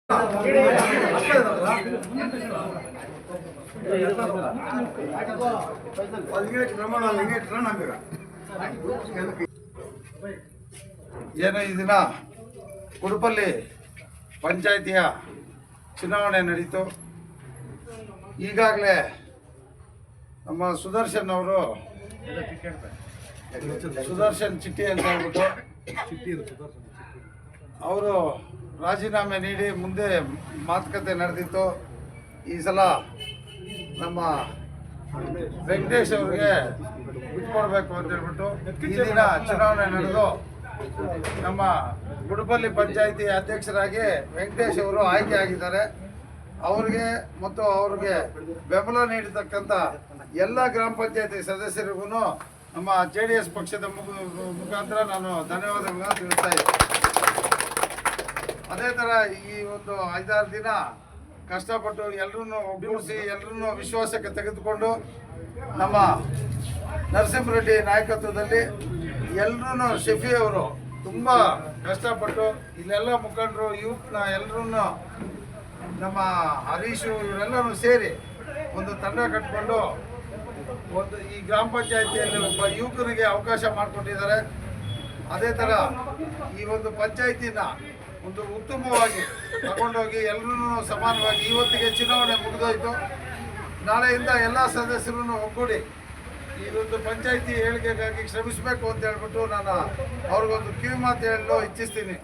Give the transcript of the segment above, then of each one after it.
ಏನು ಈ ದಿನ ಗುಡುಪಲ್ಲಿ ಪಂಚಾಯಿತಿಯ ಚುನಾವಣೆ ನಡೀತು. ಈಗಾಗಲೇ ನಮ್ಮ ಸುದರ್ಶನ್ ಅವರು ಸುದರ್ಶನ್ ಚಿಟ್ಟಿ ಅಂತ ಹೇಳ್ಬಿಟ್ಟು ಅವರು ರಾಜೀನಾಮೆ ನೀಡಿ ಮುಂದೆ ಮಾತುಕತೆ ನಡೆದಿತ್ತು. ಈ ಸಲ ನಮ್ಮ ವೆಂಕಟೇಶ್ ಅವ್ರಿಗೆ ಬಿಟ್ಕೊಡ್ಬೇಕು ಅಂತ ಹೇಳ್ಬಿಟ್ಟು ಈ ದಿನ ಚುನಾವಣೆ ನಡೆದು ನಮ್ಮ ಗುಡುಪಲ್ಲಿ ಪಂಚಾಯಿತಿ ಅಧ್ಯಕ್ಷರಾಗಿ ವೆಂಕಟೇಶ್ ಅವರು ಆಯ್ಕೆ ಆಗಿದ್ದಾರೆ. ಅವ್ರಿಗೆ ಮತ್ತು ಅವ್ರಿಗೆ ಬೆಂಬಲ ನೀಡತಕ್ಕಂಥ ಎಲ್ಲ ಗ್ರಾಮ ಪಂಚಾಯತಿ ಸದಸ್ಯರಿಗೂ ನಮ್ಮ JDS ಪಕ್ಷದ ಮುಖಾಂತರ ನಾನು ಧನ್ಯವಾದಗಳನ್ನು ತಿಳಿಸ್ತಾ ಇದ್ದೀನಿ. ಅದೇ ಥರ ಈ ಒಂದು 5-6 ದಿನ ಕಷ್ಟಪಟ್ಟು ಎಲ್ಲರೂ ಒಗ್ಗೂಡಿಸಿ ಎಲ್ಲರೂ ವಿಶ್ವಾಸಕ್ಕೆ ತೆಗೆದುಕೊಂಡು ನಮ್ಮ ನರಸಿಂಹರೆಡ್ಡಿ ನಾಯಕತ್ವದಲ್ಲಿ ಎಲ್ಲರೂ ಶಫಿ ಅವರು ತುಂಬ ಕಷ್ಟಪಟ್ಟು ಇಲ್ಲೆಲ್ಲ ಮುಖಂಡರು ಯೂತ್ನ ಎಲ್ಲರೂ ನಮ್ಮ ಹರೀಶು ಇವರೆಲ್ಲರೂ ಸೇರಿ ಒಂದು ತಂಡ ಕಟ್ಕೊಂಡು ಒಂದು ಈ ಗ್ರಾಮ ಪಂಚಾಯಿತಿಯಲ್ಲಿ ಒಬ್ಬ ಯುವಕನಿಗೆ ಅವಕಾಶ ಮಾಡಿಕೊಟ್ಟಿದ್ದಾರೆ. ಅದೇ ಥರ ಈ ಒಂದು ಪಂಚಾಯಿತಿನ ಒಂದು ಉತ್ತಮವಾಗಿ ತಗೊಂಡೋಗಿ ಎಲ್ಲರೂ ಸಮಾನವಾಗಿ ಇವತ್ತಿಗೆ ಚುನಾವಣೆ ಮುಗಿದೋಯ್ತು. ನಾಳೆಯಿಂದ ಎಲ್ಲ ಸದಸ್ಯರನ್ನು ಒಗ್ಗೂಡಿ ಈ ಒಂದು ಪಂಚಾಯಿತಿ ಏಳಿಗೆಗಾಗಿ ಶ್ರಮಿಸಬೇಕು ಅಂತ ಹೇಳ್ಬಿಟ್ಟು ನಾನು ಅವ್ರಿಗೊಂದು ಕಿವಿ ಮಾತು ಹೇಳಲು ಇಚ್ಛಿಸ್ತೀನಿ.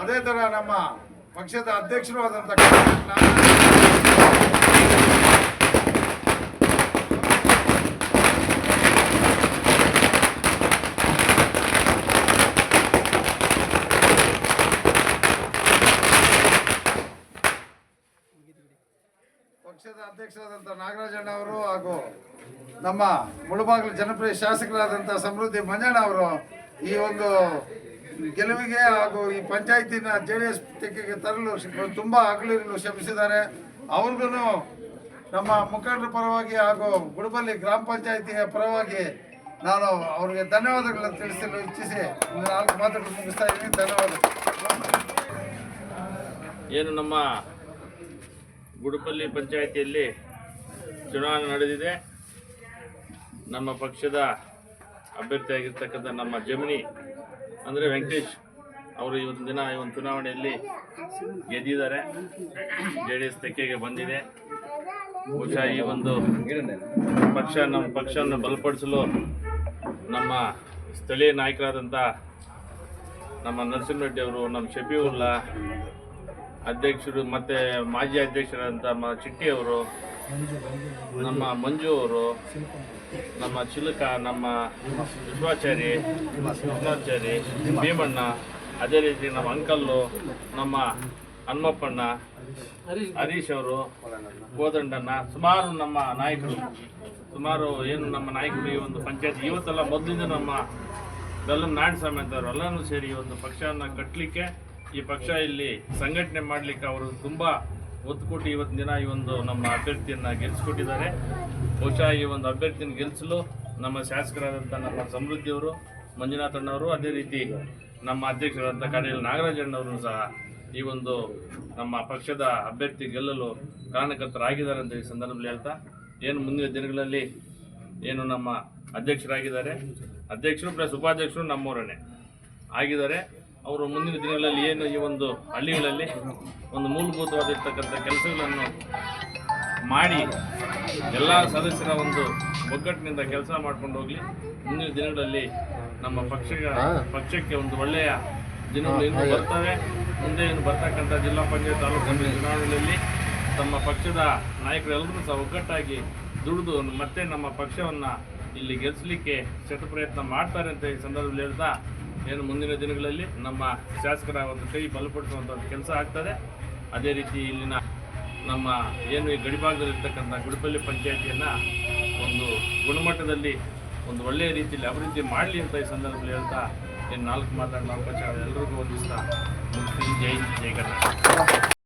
ಅದೇ ಥರ ನಮ್ಮ ಪಕ್ಷದ ಅಧ್ಯಕ್ಷರು ಆದಂಥ ಪಕ್ಷದ ಅಧ್ಯಕ್ಷರಾದಂಥ ನಾಗರಾಜಣ್ಣ ಅವರು ಹಾಗೂ ನಮ್ಮ ಮುಳಬಾಗಿಲು ಜನಪ್ರಿಯ ಶಾಸಕರಾದಂಥ ಸಮೃದ್ಧಿ ಮಂಜಣ್ಣ ಅವರು ಈ ಒಂದು ಗೆಲುವಿಗೆ ಹಾಗೂ ಈ ಪಂಚಾಯತಿನ JDS ತೆಕ್ಕೆಗೆ ತರಲು ತುಂಬ ಹಗಲಿರುಳು ಶ್ರಮಿಸಿದ್ದಾರೆ. ಅವ್ರಿಗೂ ನಮ್ಮ ಮುಖಂಡರ ಪರವಾಗಿ ಹಾಗೂ ಗುಡುಪಲ್ಲಿ ಗ್ರಾಮ ಪಂಚಾಯತಿಯ ಪರವಾಗಿ ನಾನು ಅವ್ರಿಗೆ ಧನ್ಯವಾದಗಳನ್ನು ತಿಳಿಸಲು ಇಚ್ಛಿಸಿ 4 ಮಾತುಗಳು ಮುಗಿಸ್ತಾ ಇದ್ದೀನಿ. ಧನ್ಯವಾದ. ಏನು ನಮ್ಮ ಗುಡುಪಲ್ಲಿ ಪಂಚಾಯಿತಿಯಲ್ಲಿ ಚುನಾವಣೆ ನಡೆದಿದೆ. ನಮ್ಮ ಪಕ್ಷದ ಅಭ್ಯರ್ಥಿಯಾಗಿರ್ತಕ್ಕಂಥ ನಮ್ಮ ಜಮಿನಿ ಅಂದರೆ ವೆಂಕಟೇಶ್ ಅವರು ಇವತ್ತಿನ ದಿನ ಈ ಒಂದು ಚುನಾವಣೆಯಲ್ಲಿ ಗೆದ್ದಿದ್ದಾರೆ. JDS ತೆಕ್ಕೆಗೆ ಬಂದಿದೆ. ಬಹುಶಃ ಈ ಒಂದು ನಮ್ಮ ಪಕ್ಷವನ್ನು ಬಲಪಡಿಸಲು ನಮ್ಮ ಸ್ಥಳೀಯ ನಾಯಕರಾದಂಥ ನಮ್ಮ ನರಸಿಂಹರೆಡ್ಡಿ ಅವರು, ನಮ್ಮ ಶಫೀವುಲ್ಲಾ ಅಧ್ಯಕ್ಷರು ಮತ್ತು ಮಾಜಿ ಅಧ್ಯಕ್ಷರಾದಂಥ ಚಿಟ್ಟಿ ಅವರು, ನಮ್ಮ ಮಂಜು ಅವರು, ನಮ್ಮ ಚಿಲಕ, ನಮ್ಮ ವಿಶ್ವಾಚಾರಿ, ಕೃಷ್ಣಾಚಾರಿ, ಭೀಮಣ್ಣ, ಅದೇ ರೀತಿ ನಮ್ಮ ಅಂಕಲ್ಲು, ನಮ್ಮ ಹನುಮಪ್ಪಣ್ಣ, ಹರೀಶ್ ಅವರು, ಕೋದಂಡಣ್ಣ, ಸುಮಾರು ನಮ್ಮ ನಾಯಕರು, ಏನು ನಮ್ಮ ನಾಯಕರು ಈ ಒಂದು ಪಂಚಾಯತ್ ಇವತ್ತೆಲ್ಲ ಮೊದಲಿಂದ ನಮ್ಮ ಬೆಲ್ಲಂ ನಾರಾಯಣಸ್ವಾಮಿ ಅಂತವ್ರು ಎಲ್ಲನೂ ಸೇರಿ ಈ ಒಂದು ಪಕ್ಷವನ್ನು ಕಟ್ಟಲಿಕ್ಕೆ, ಈ ಪಕ್ಷ ಇಲ್ಲಿ ಸಂಘಟನೆ ಮಾಡಲಿಕ್ಕೆ ಅವರು ತುಂಬ ಒತ್ತು ಕೊಟ್ಟು ಇವತ್ತಿನ ದಿನ ಈ ಒಂದು ನಮ್ಮ ಅಭ್ಯರ್ಥಿಯನ್ನು ಗೆಲ್ಲಿಸ್ಕೊಟ್ಟಿದ್ದಾರೆ. ಬಹುಶಃ ಈ ಒಂದು ಅಭ್ಯರ್ಥಿಯನ್ನು ಗೆಲ್ಲಿಸಲು ನಮ್ಮ ಶಾಸಕರಾದಂಥ ನಮ್ಮ ಸಮೃದ್ಧಿಯವರು, ಮಂಜುನಾಥಣ್ಣವರು, ಅದೇ ರೀತಿ ನಮ್ಮ ಅಧ್ಯಕ್ಷರಾದಂಥ ಕಾಡೇಲಿ ನಾಗರಾಜಣ್ಣವರು ಸಹ ಈ ಒಂದು ನಮ್ಮ ಪಕ್ಷದ ಅಭ್ಯರ್ಥಿ ಗೆಲ್ಲಲು ಕಾರಣಕರ್ತರಾಗಿದ್ದಾರೆ ಅಂತ ಈ ಸಂದರ್ಭದಲ್ಲಿ ಹೇಳ್ತಾ, ಏನು ಮುಂದಿನ ದಿನಗಳಲ್ಲಿ ಏನು ನಮ್ಮ ಅಧ್ಯಕ್ಷರಾಗಿದ್ದಾರೆ, ಅಧ್ಯಕ್ಷರು ಪ್ಲಸ್ ಉಪಾಧ್ಯಕ್ಷರು ನಮ್ಮವರನ್ನೇ ಆಗಿದ್ದಾರೆ. ಅವರು ಮುಂದಿನ ದಿನಗಳಲ್ಲಿ ಏನು ಈ ಒಂದು ಹಳ್ಳಿಗಳಲ್ಲಿ ಒಂದು ಮೂಲಭೂತವಾಗಿರ್ತಕ್ಕಂಥ ಕೆಲಸಗಳನ್ನು ಮಾಡಿ ಎಲ್ಲ ಸದಸ್ಯರ ಒಂದು ಒಗ್ಗಟ್ಟಿನಿಂದ ಕೆಲಸ ಮಾಡ್ಕೊಂಡು ಹೋಗಲಿ. ಮುಂದಿನ ದಿನಗಳಲ್ಲಿ ನಮ್ಮ ಪಕ್ಷಕ್ಕೆ ಒಂದು ಒಳ್ಳೆಯ ದಿನಗಳು ಇನ್ನೂ ಬರ್ತವೆ. ಮುಂದೆ ಏನು ಬರ್ತಕ್ಕಂಥ ಜಿಲ್ಲಾ ಪಂಚಾಯತ್ ತಾಲೂಕು ಸಮಿತಿ ಚುನಾವಣೆಯಲ್ಲಿ ತಮ್ಮ ಪಕ್ಷದ ನಾಯಕರೆಲ್ಲರೂ ಸಹ ಒಗ್ಗಟ್ಟಾಗಿ ದುಡಿದು ಮತ್ತೆ ನಮ್ಮ ಪಕ್ಷವನ್ನು ಇಲ್ಲಿ ಗೆಲ್ಲಿಸಲಿಕ್ಕೆ ಶತಪ್ರಯತ್ನ ಮಾಡ್ತಾರೆ ಅಂತ ಈ ಸಂದರ್ಭದಲ್ಲಿ ಹೇಳ್ತಾ, ಏನು ಮುಂದಿನ ದಿನಗಳಲ್ಲಿ ನಮ್ಮ ಶಾಸಕರ ಒಂದು ಕೈ ಬಲಪಡಿಸುವಂಥ ಕೆಲಸ ಆಗ್ತದೆ. ಅದೇ ರೀತಿ ಇಲ್ಲಿನ ನಮ್ಮ ಏನು ಈ ಗಡಿಭಾಗದಲ್ಲಿರ್ತಕ್ಕಂಥ ಗುಡುಪಲ್ಲಿ ಪಂಚಾಯಿತಿಯನ್ನು ಒಂದು ಗುಣಮಟ್ಟದಲ್ಲಿ ಒಂದು ಒಳ್ಳೆಯ ರೀತಿಯಲ್ಲಿ ಅಭಿವೃದ್ಧಿ ಮಾಡಲಿ ಅಂತ ಈ ಸಂದರ್ಭದಲ್ಲಿ ಹೇಳ್ತಾ, ಏನು 4 ಮಾತಾಡೋ ಅವಕಾಶ ಎಲ್ಲರಿಗೂ ಒಂದಿಸ್ತಾ ಮುಗಿಸ್ತೀನಿ. ಜೈ ಕರ್ನಾಟಕ.